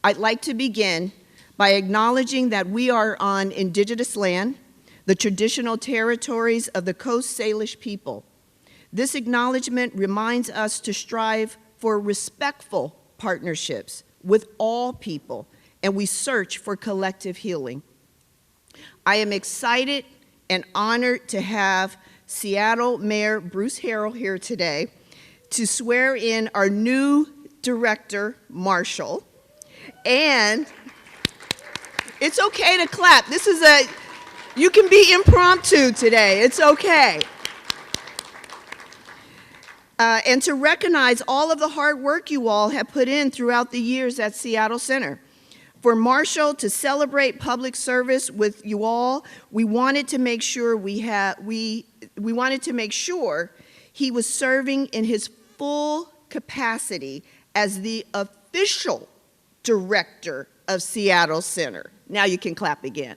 I'd like to begin by acknowledging that we are on indigenous land, the traditional territories of the Coast Salish people. This acknowledgement reminds us to strive for respectful partnerships with all people, and we search for collective healing. I am excited and honored to have Seattle Mayor Bruce Harrell here today to swear in our new director, Marshall. And it's okay to clap. You can be impromptu today. It's okay. And to recognize all of the hard work you all have put in throughout the years at Seattle Center. For Marshall to celebrate public service with you all, we wanted to make sure he was serving in his full capacity as the official director of Seattle Center. Now you can clap again.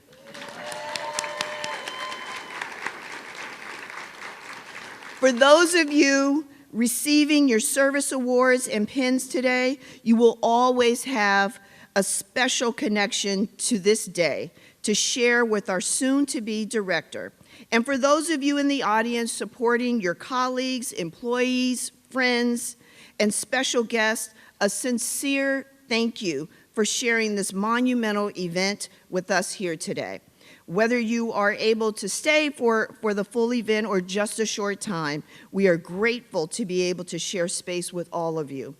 For those of you receiving your service awards and pins today, you will always have a special connection to this day to share with our soon-to-be director. And for those of you in the audience supporting your colleagues, employees, friends, and special guests, a sincere thank you for sharing this monumental event with us here today. Whether you are able to stay for the full event or just a short time, we are grateful to be able to share space with all of you.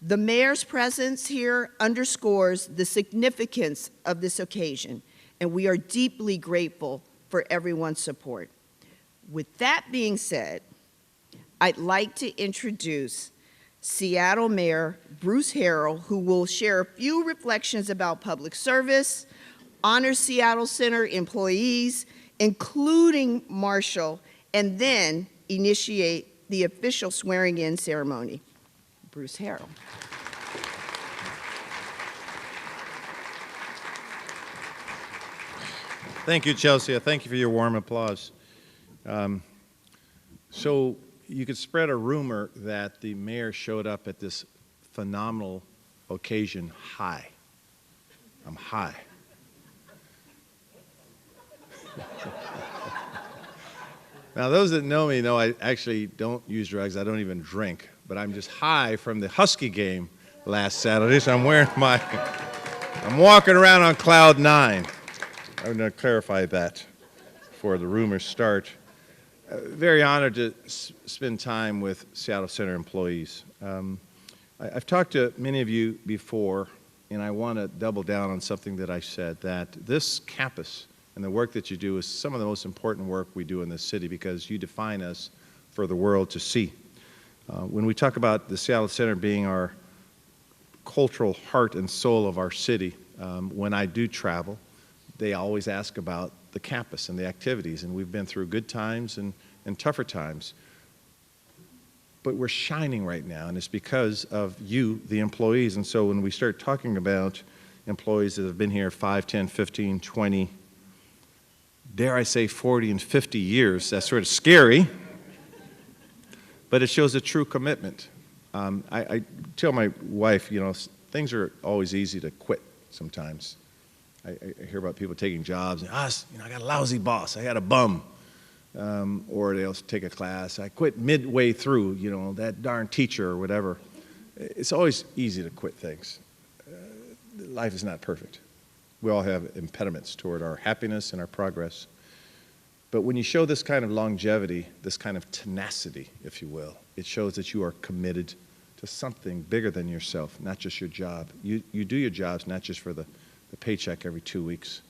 The mayor's presence here underscores the significance of this occasion, and we are deeply grateful for everyone's support. With that being said, I'd like to introduce Seattle Mayor Bruce Harrell, who will share a few reflections about public service, honor Seattle Center employees, including Marshall, and then initiate the official swearing-in ceremony. Bruce Harrell. Thank you, Chelsea. Thank you for your warm applause. So you could spread a rumor that the mayor showed up at this phenomenal occasion high. I'm high. Now, those that know me know I actually don't use drugs. I don't even drink. But I'm just high from the Husky game last Saturday, so I'm walking around on cloud 9. I'm going to clarify that before the rumors start. Very honored to spend time with Seattle Center employees. I've talked to many of you before, and I want to double down on something that I said, that this campus and the work that you do is some of the most important work we do in this city because you define us for the world to see. When we talk about the Seattle Center being our cultural heart and soul of our city, when I do travel, they always ask about the campus and the activities, and we've been through good times and tougher times. But we're shining right now, and it's because of you, the employees. And so when we start talking about employees that have been here 5, 10, 15, 20, dare I say 40 and 50 years, that's sort of scary. But it shows a true commitment. I tell my wife, you know, things are always easy to quit sometimes. I hear about people taking jobs, and I got a lousy boss, I had a bum. Or they'll take a class, I quit midway through, you know, that darn teacher or whatever. It's always easy to quit things. Life is not perfect. We all have impediments toward our happiness and our progress. But when you show this kind of longevity, this kind of tenacity, if you will, it shows that you are committed to something bigger than yourself, not just your job. You do your jobs not just for the paycheck every 2 weeks.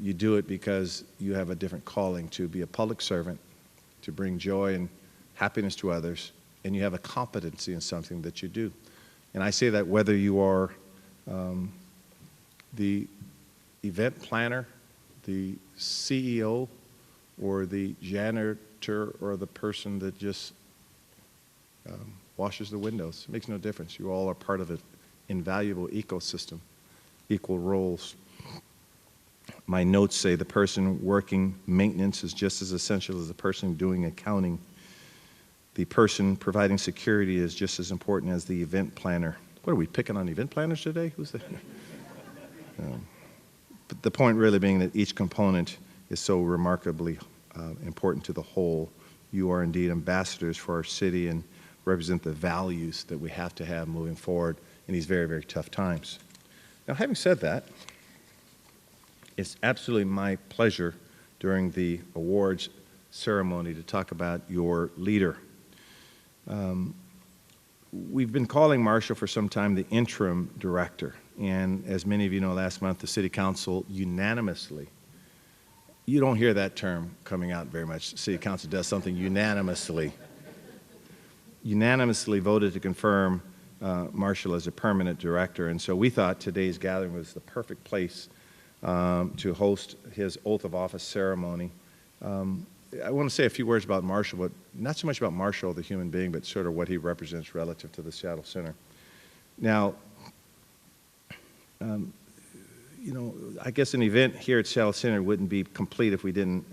You do it because you have a different calling to be a public servant, to bring joy and happiness to others, and you have a competency in something that you do. And I say that whether you are the event planner, the CEO, or the janitor, or the person that just washes the windows. It makes no difference. You all are part of an invaluable ecosystem, equal roles. My notes say the person working maintenance is just as essential as the person doing accounting. The person providing security is just as important as the event planner. What are we picking on event planners today? Who's that? But the point really being that each component is so remarkably important to the whole. You are indeed ambassadors for our city and represent the values that we have to have moving forward in these very, very tough times. Now, having said that, it's absolutely my pleasure during the awards ceremony to talk about your leader. We've been calling Marshall for some time the interim director, and as many of you know, last month the City Council unanimously, you don't hear that term coming out very much, the City Council does something unanimously voted to confirm Marshall as a permanent director, and so we thought today's gathering was the perfect place to host his oath of office ceremony. I want to say a few words about Marshall, but not so much about Marshall, the human being, but sort of what he represents relative to the Seattle Center. Now, you know, I guess an event here at Seattle Center wouldn't be complete if we didn't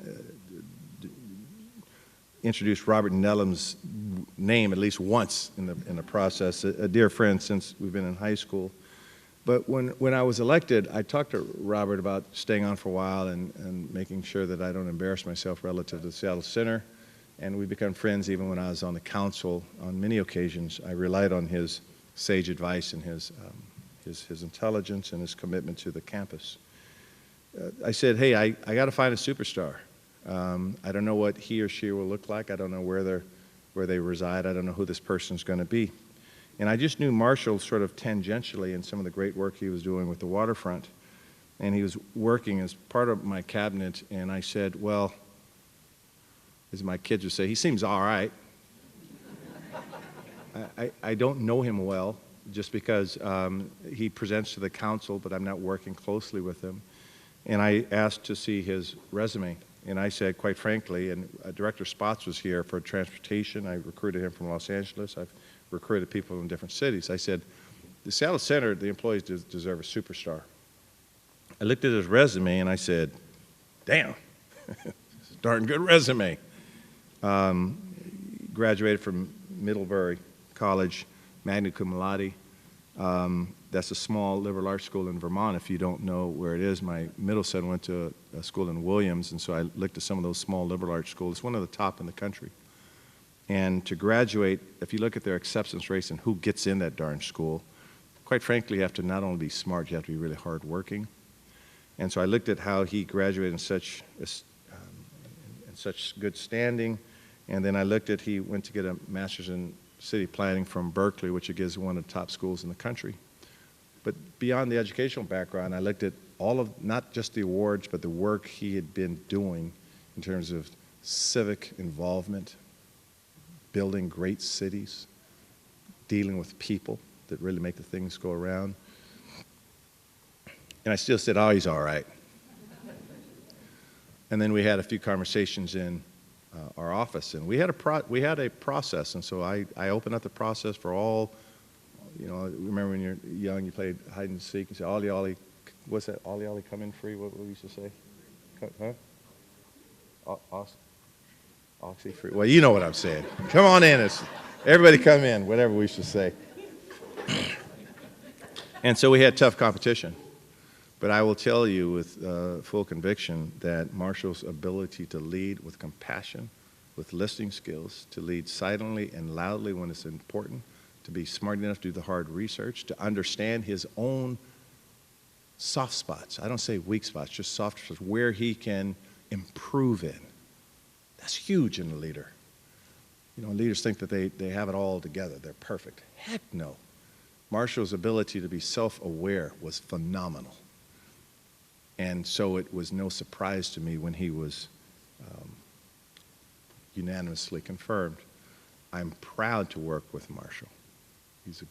introduce Robert Nellam's name at least once in the process, a dear friend since we've been in high school. But when I was elected, I talked to Robert about staying on for a while and making sure that I don't embarrass myself relative to the Seattle Center. And we've become friends even when I was on the council. On many occasions, I relied on his sage advice and his intelligence and his commitment to the campus. I said, hey, I got to find a superstar. I don't know what he or she will look like. I don't know where they reside. I don't know who this person's going to be. And I just knew Marshall sort of tangentially in some of the great work he was doing with the waterfront. And he was working as part of my cabinet, and I said, well, as my kids would say, he seems all right. I don't know him well, just because he presents to the council, but I'm not working closely with him. And I asked to see his resume. And I said, quite frankly, and Director Spots was here for transportation. I recruited him from Los Angeles. I've recruited people in different cities. I said, the Seattle Center, the employees deserve a superstar. I looked at his resume and I said, damn, this is a darn good resume. Graduated from Middlebury College, magna cum laude. That's a small liberal arts school in Vermont. If you don't know where it is, my middle son went to a school in Williams, and so I looked at some of those small liberal arts schools. It's one of the top in the country. And to graduate, if you look at their acceptance rates and who gets in that darn school, quite frankly, you have to not only be smart, you have to be really hardworking. And so I looked at how he graduated in such good standing, and then I looked at he went to get a master's in city planning from Berkeley, which is one of the top schools in the country. But beyond the educational background, I looked at all of, not just the awards, but the work he had been doing in terms of civic involvement, building great cities, dealing with people that really make the things go around. And I still said, oh, he's all right. And then we had a few conversations in our office, and we had a process, and so I opened up the process for all, you know, remember when you're young, you played hide and seek, and say, ollie, ollie, what's that, ollie, ollie, come in free, what we used to say? Huh? Oxy free. Well, you know what I'm saying. Come on in. Everybody come in, whatever we should say. And so we had tough competition. But I will tell you with full conviction that Marshall's ability to lead with compassion, with listening skills, to lead silently and loudly when it's important, to be smart enough to do the hard research, to understand his own soft spots. I don't say weak spots, just soft spots, where he can improve in. That's huge in a leader. You know, leaders think that they have it all together. They're perfect. Heck no. Marshall's ability to be self-aware was phenomenal. And so it was no surprise to me when he was unanimously confirmed. I'm proud to work with Marshall. He's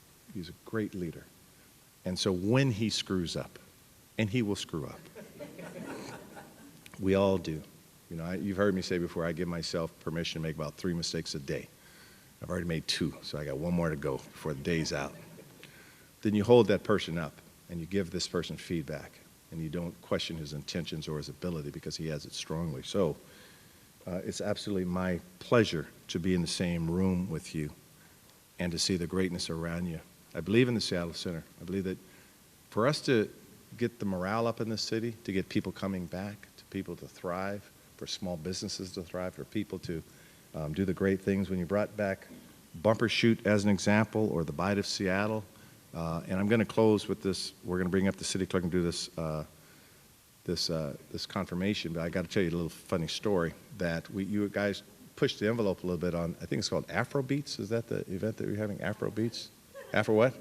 a great leader. And so when he screws up, and he will screw up, we all do. You know, you've heard me say before, I give myself permission to make about 3 mistakes a day. I've already made 2, so I got 1 more to go before the day's out. Then you hold that person up, and you give this person feedback, and you don't question his intentions or his ability because he has it strongly. So it's absolutely my pleasure to be in the same room with you and to see the greatness around you. I believe in the Seattle Center. I believe that for us to get the morale up in this city, to get people coming back, to people to thrive, for small businesses to thrive, for people to do the great things. When you brought back Bumper Shoot as an example, or the Bite of Seattle, and I'm going to close with this. We're going to bring up the city clerk and do this this confirmation, but I got to tell you a little funny story that you guys pushed the envelope a little bit on. I think it's called Afro Beats. Is that the event that you're having? Afro Beats? Afro what?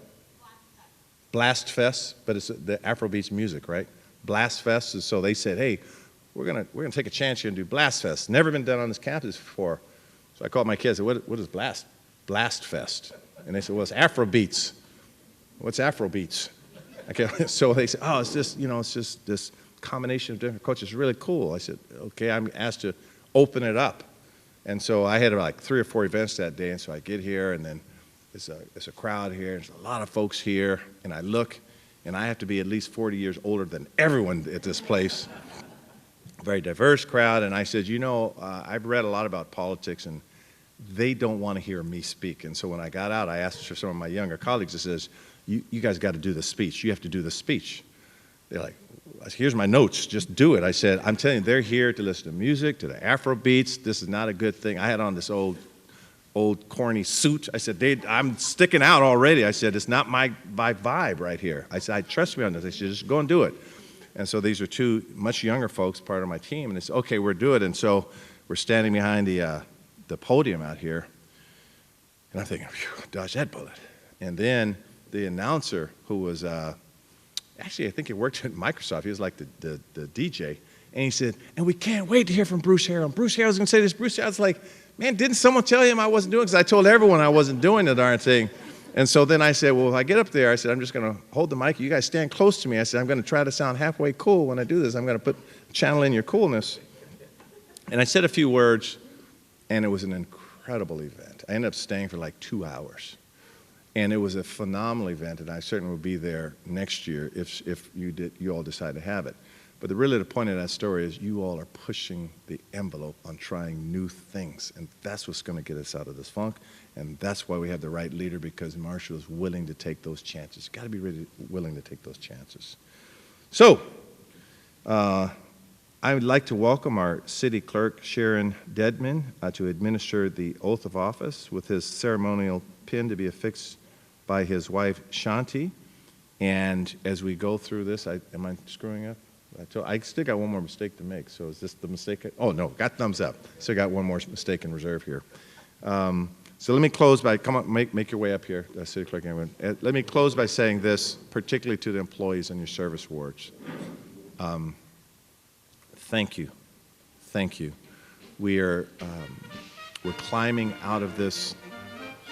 Blast Fest, but it's the Afro Beats music, right? Blast Fest is, so they said, hey, we're gonna take a chance here and do Blast Fest. Never been done on this campus before. So I called my kids and said, what is Blast Fest? And they said, well, it's Afro Beats. What's Afro Beats? Okay, so they said, oh, it's just, it's just this combination of different cultures. It's really cool. I said, okay, I'm asked to open it up. And so I had like 3 or 4 events that day, and so I get here, and then there's a crowd here, there's a lot of folks here, and I look, and I have to be at least 40 years older than everyone at this place. Very diverse crowd, and I said, I've read a lot about politics, and they don't want to hear me speak. And so when I got out, I asked for some of my younger colleagues, I says, you guys got to do the speech. You have to do the speech. They're like, here's my notes, just do it. I said, I'm telling you, they're here to listen to music, to the Afro Beats. This is not a good thing. I had on this old corny suit. I said, I'm sticking out already. I said, it's not my vibe right here. I said, trust me on this. They said, just go and do it. And so these are 2 much younger folks, part of my team, and they said, okay, we'll do it. And so we're standing behind the podium out here, and I'm thinking, dodge that bullet. And then the announcer, who was actually, I think he worked at Microsoft. He was like the DJ. And he said, and we can't wait to hear from Bruce Harrell. And Bruce Harrell's going to say this. Bruce Harrell's like, man, didn't someone tell him I wasn't doing it? Because I told everyone I wasn't doing the darn thing. And so then I said, well, if I get up there, I said, I'm just going to hold the mic. You guys stand close to me. I said, I'm going to try to sound halfway cool when I do this. I'm going to channel in your coolness. And I said a few words, and it was an incredible event. I ended up staying for like 2 hours. And it was a phenomenal event, and I certainly will be there next year if you all decide to have it. But really the point of that story is you all are pushing the envelope on trying new things, and that's what's going to get us out of this funk, and that's why we have the right leader, because Marshall is willing to take those chances. Got to be really willing to take those chances. So I would like to welcome our city clerk, Sharon Dedman, to administer the oath of office with his ceremonial pin to be affixed by his wife, Shanti. And as we go through this, am I screwing up? I still got one more mistake to make, so is this the mistake? Oh, no, got thumbs up. Still got one more mistake in reserve here. So let me close by, come on, make your way up here, City Clerk. Let me close by saying this, particularly to the employees in your service wards. Thank you. Thank you. We're climbing out of this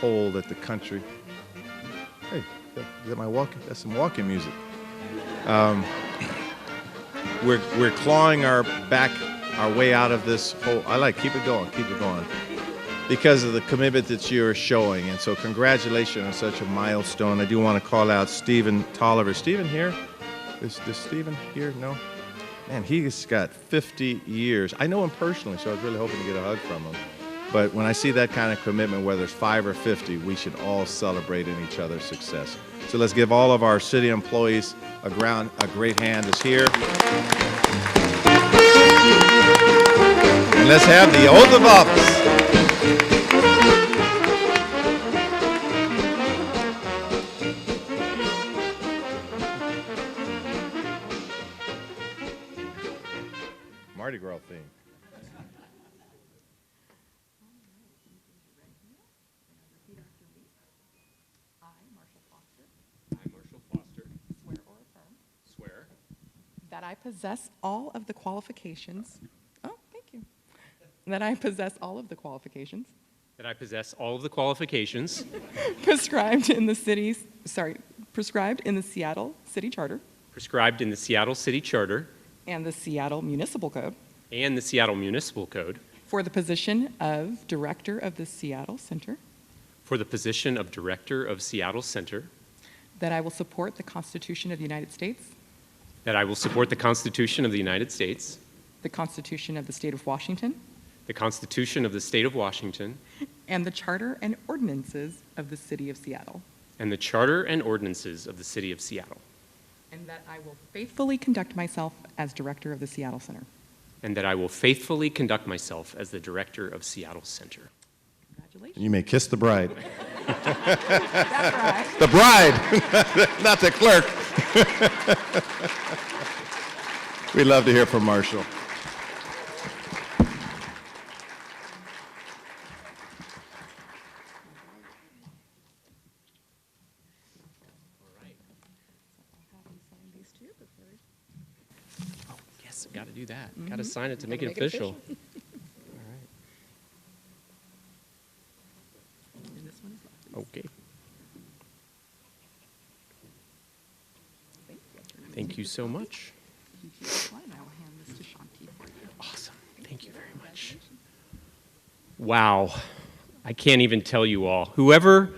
hole that the country, hey, is that my walking? That's some walking music. We're clawing our way out of this hole. Keep it going, because of the commitment that you're showing. And so congratulations on such a milestone. I do want to call out Stephen Tolliver. Stephen here? Is Stephen here? No? Man, he's got 50 years. I know him personally, so I was really hoping to get a hug from him. But when I see that kind of commitment, whether it's 5 or 50, we should all celebrate in each other's success. So let's give all of our city employees a great hand this here. And let's have the oath of office. Mardi Gras theme. That I possess all of the qualifications. Oh, thank you. That I possess all of the qualifications. That I possess all of the qualifications. Prescribed in the Seattle City Charter. Prescribed in the Seattle City Charter. And the Seattle Municipal Code. And the Seattle Municipal Code. For the position of Director of the Seattle Center. For the position of Director of Seattle Center. That I will support the Constitution of the United States. That I will support the Constitution of the United States. The Constitution of the State of Washington. The Constitution of the State of Washington. And the Charter and ordinances of the City of Seattle. and the Charter and ordinances of the City of Seattle, and that I will faithfully conduct myself as Director of the Seattle Center. and that I will faithfully conduct myself as the Director of Seattle Center. Congratulations. You may kiss the bride. That's right. The bride, not the clerk. We'd love to hear from Marshall. Yes, got to do that. Got to sign it to make it official. All And this one is right. Okay. Thank you so much. I will hand this to Shanti for you. Awesome. Thank you very much. Wow. I can't even tell you all. Whoever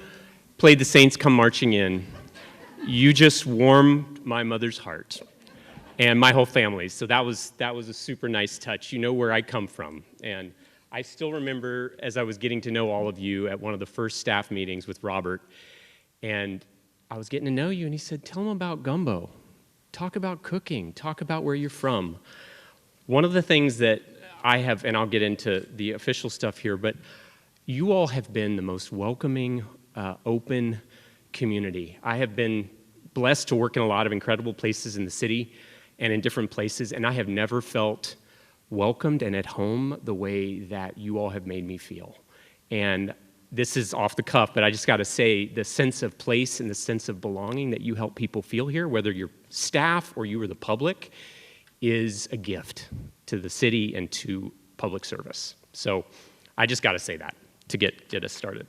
played the Saints Come Marching In, you just warmed my mother's heart and my whole family. So that was a super nice touch. You know where I come from. And I still remember as I was getting to know all of you at one of the first staff meetings with Robert, and I was getting to know you, and he said, tell them about gumbo. Talk about cooking. Talk about where you're from. One of the things that I have, and I'll get into the official stuff here, but you all have been the most welcoming, open community. I have been blessed to work in a lot of incredible places in the city and in different places, and I have never felt welcomed and at home the way that you all have made me feel. And this is off the cuff, but I just got to say the sense of place and the sense of belonging that you help people feel here, whether you're staff or you are the public, is a gift to the city and to public service. So I just got to say that to get us started.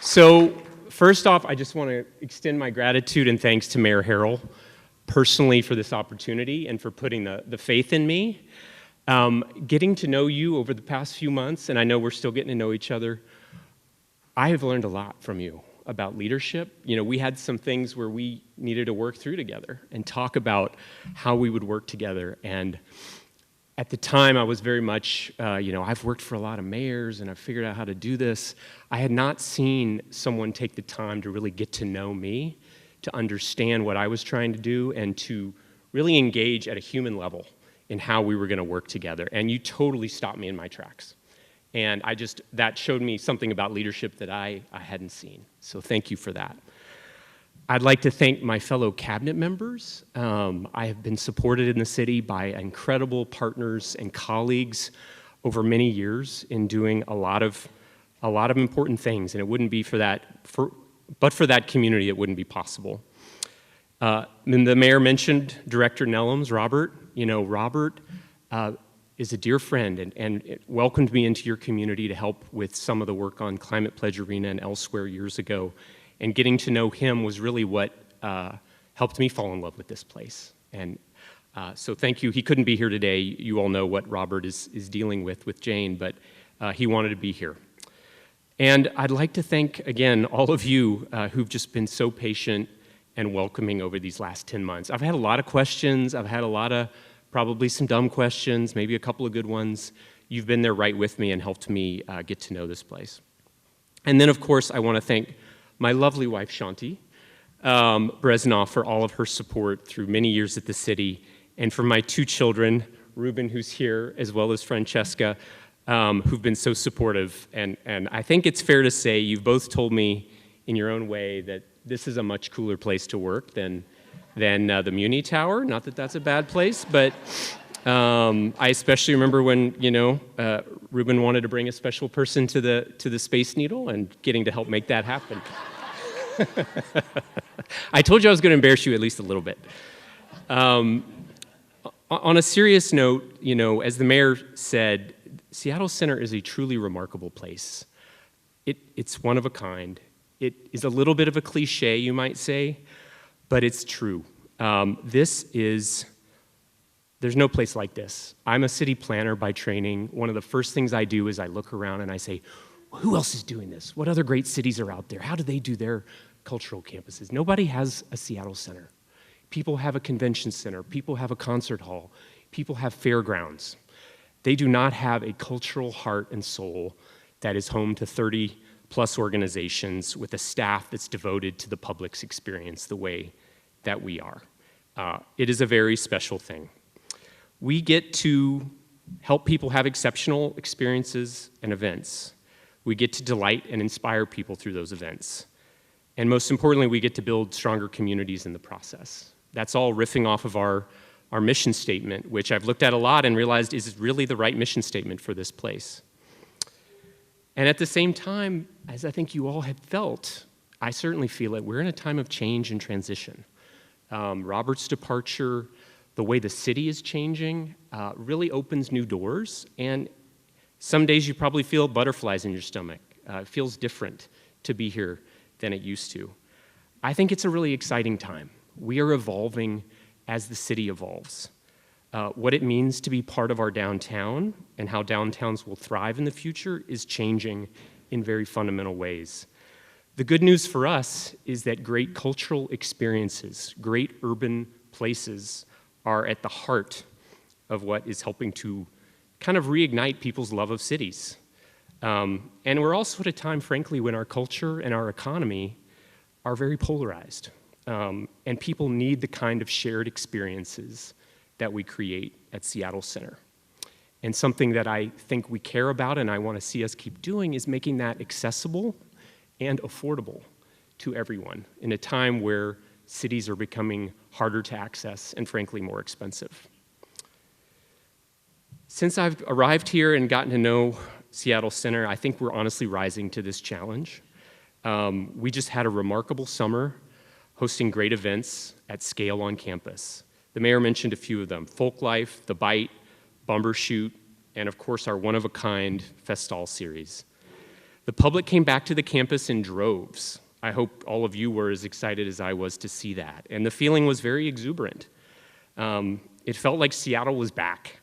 So first off, I just want to extend my gratitude and thanks to Mayor Harrell personally for this opportunity and for putting the faith in me. Getting to know you over the past few months, and I know we're still getting to know each other, I have learned a lot from you about leadership. You know, we had some things where we needed to work through together and talk about how we would work together. And at the time, I was very much, I've worked for a lot of mayors and I've figured out how to do this. I had not seen someone take the time to really get to know me, to understand what I was trying to do, and to really engage at a human level in how we were going to work together. And you totally stopped me in my tracks. And that showed me something about leadership that I hadn't seen. So thank you for that. I'd like to thank my fellow cabinet members. I have been supported in the city by incredible partners and colleagues over many years in doing a lot of important things. And it wouldn't be but for that community, it wouldn't be possible. And the mayor mentioned Director Nellums, Robert. You know, Robert is a dear friend and it welcomed me into your community to help with some of the work on Climate Pledge Arena and elsewhere years ago. And getting to know him was really what helped me fall in love with this place. And so thank you. He couldn't be here today. You all know what Robert is dealing with Jane, but he wanted to be here. And I'd like to thank, again, all of you who've just been so patient and welcoming over these last 10 months. I've had a lot of questions. I've had a lot of probably some dumb questions, maybe a couple of good ones. You've been there right with me and helped me get to know this place. And then, of course, I want to thank my lovely wife, Shanti Breznoff, for all of her support through many years at the city, and for my two children, Ruben, who's here, as well as Francesca, who've been so supportive. And I think it's fair to say you've both told me in your own way that this is a much cooler place to work than the Muni Tower. Not that that's a bad place, but I especially remember when, Ruben wanted to bring a special person to the Space Needle and getting to help make that happen. I told you I was going to embarrass you at least a little bit. On a serious note, as the mayor said, Seattle Center is a truly remarkable place. It's one of a kind. It is a little bit of a cliche, you might say, but it's true. There's no place like this. I'm a city planner by training. One of the first things I do is I look around and I say, well, who else is doing this? What other great cities are out there? How do they do their cultural campuses? Nobody has a Seattle Center. People have a convention center. People have a concert hall. People have fairgrounds. They do not have a cultural heart and soul that is home to 30-plus organizations with a staff that's devoted to the public's experience the way that we are. It is a very special thing. We get to help people have exceptional experiences and events. We get to delight and inspire people through those events. And most importantly, we get to build stronger communities in the process. That's all riffing off of our mission statement, which I've looked at a lot and realized is really the right mission statement for this place. And at the same time, as I think you all have felt, I certainly feel it, we're in a time of change and transition. Robert's departure, the way the city is changing, really opens new doors. And some days you probably feel butterflies in your stomach. It feels different to be here than it used to. I think it's a really exciting time. We are evolving as the city evolves. What it means to be part of our downtown and how downtowns will thrive in the future is changing in very fundamental ways. The good news for us is that great cultural experiences, great urban places are at the heart of what is helping to kind of reignite people's love of cities. And we're also at a time, frankly, when our culture and our economy are very polarized. And people need the kind of shared experiences that we create at Seattle Center. And something that I think we care about and I want to see us keep doing is making that accessible and affordable to everyone in a time where cities are becoming harder to access and frankly more expensive. Since I've arrived here and gotten to know Seattle Center, I think we're honestly rising to this challenge. We just had a remarkable summer hosting great events at scale on campus. The mayor mentioned a few of them: Folk Life, The Bite, Bumbershoot, and of course our one-of-a-kind Festal series. The public came back to the campus in droves. I hope all of you were as excited as I was to see that. And the feeling was very exuberant. It felt like Seattle was back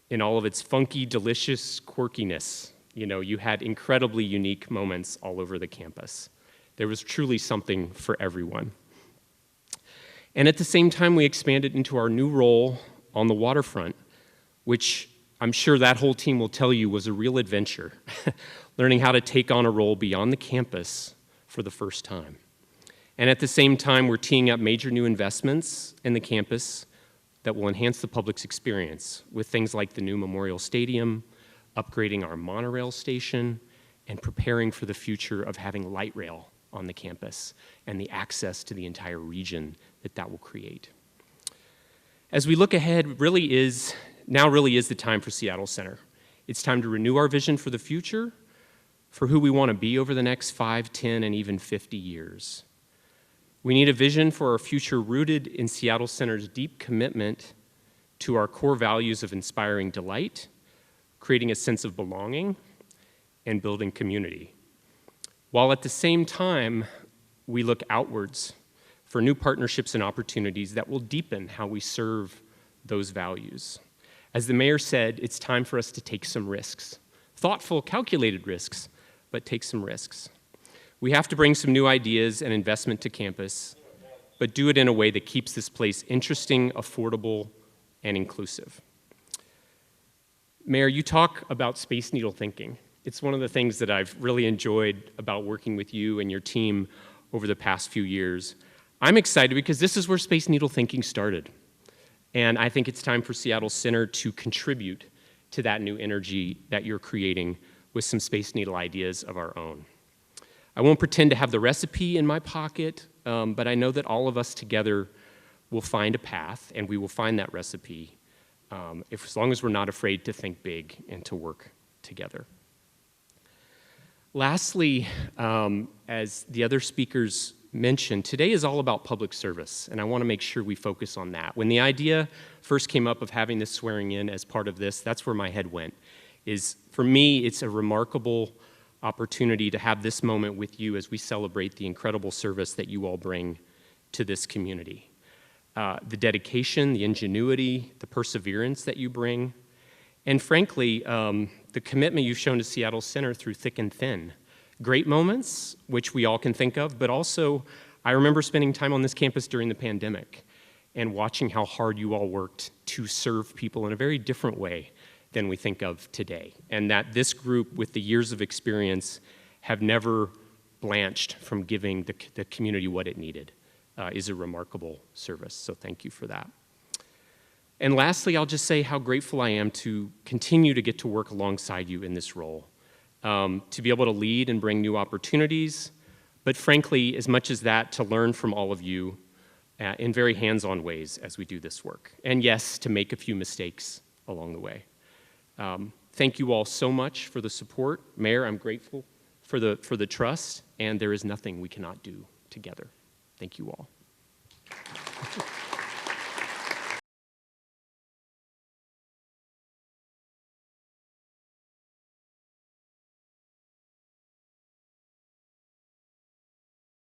in all of its funky, delicious quirkiness. You know, you had incredibly unique moments all over the campus. There was truly something for everyone. And at the same time, we expanded into our new role on the waterfront, which I'm sure that whole team will tell you was a real adventure, learning how to take on a role beyond the campus for the first time. And at the same time, we're teeing up major new investments in the campus that will enhance the public's experience with things like the new Memorial Stadium, upgrading our monorail station, and preparing for the future of having light rail on the campus and the access to the entire region that will create. As we look ahead, now really is the time for Seattle Center. It's time to renew our vision for the future, for who we want to be over the next 5, 10, and even 50 years. We need a vision for our future rooted in Seattle Center's deep commitment to our core values of inspiring delight, creating a sense of belonging, and building community. While at the same time, we look outwards for new partnerships and opportunities that will deepen how we serve those values. As the mayor said, it's time for us to take some risks. Thoughtful, calculated risks, but take some risks. We have to bring some new ideas and investment to campus, but do it in a way that keeps this place interesting, affordable, and inclusive. Mayor, you talk about Space Needle thinking. It's one of the things that I've really enjoyed about working with you and your team over the past few years. I'm excited because this is where Space Needle thinking started. And I think it's time for Seattle Center to contribute to that new energy that you're creating with some Space Needle ideas of our own. I won't pretend to have the recipe in my pocket, but I know that all of us together will find a path, and we will find that recipe as long as we're not afraid to think big and to work together. Lastly, as the other speakers mentioned, today is all about public service, and I want to make sure we focus on that. When the idea first came up of having this swearing in as part of this, that's where my head went. For me, it's a remarkable opportunity to have this moment with you as we celebrate the incredible service that you all bring to this community. The dedication, the ingenuity, the perseverance that you bring, and frankly, the commitment you've shown to Seattle Center through thick and thin. Great moments, which we all can think of, but also I remember spending time on this campus during the pandemic and watching how hard you all worked to serve people in a very different way than we think of today. And that this group, with the years of experience, have never blanched from giving the community what it needed is a remarkable service. So thank you for that. And lastly, I'll just say how grateful I am to continue to get to work alongside you in this role, to be able to lead and bring new opportunities, but frankly, as much as that, to learn from all of you in very hands-on ways as we do this work. And yes, to make a few mistakes along the way. Thank you all so much for the support. Mayor, I'm grateful for the trust, and there is nothing we cannot do together. Thank you all.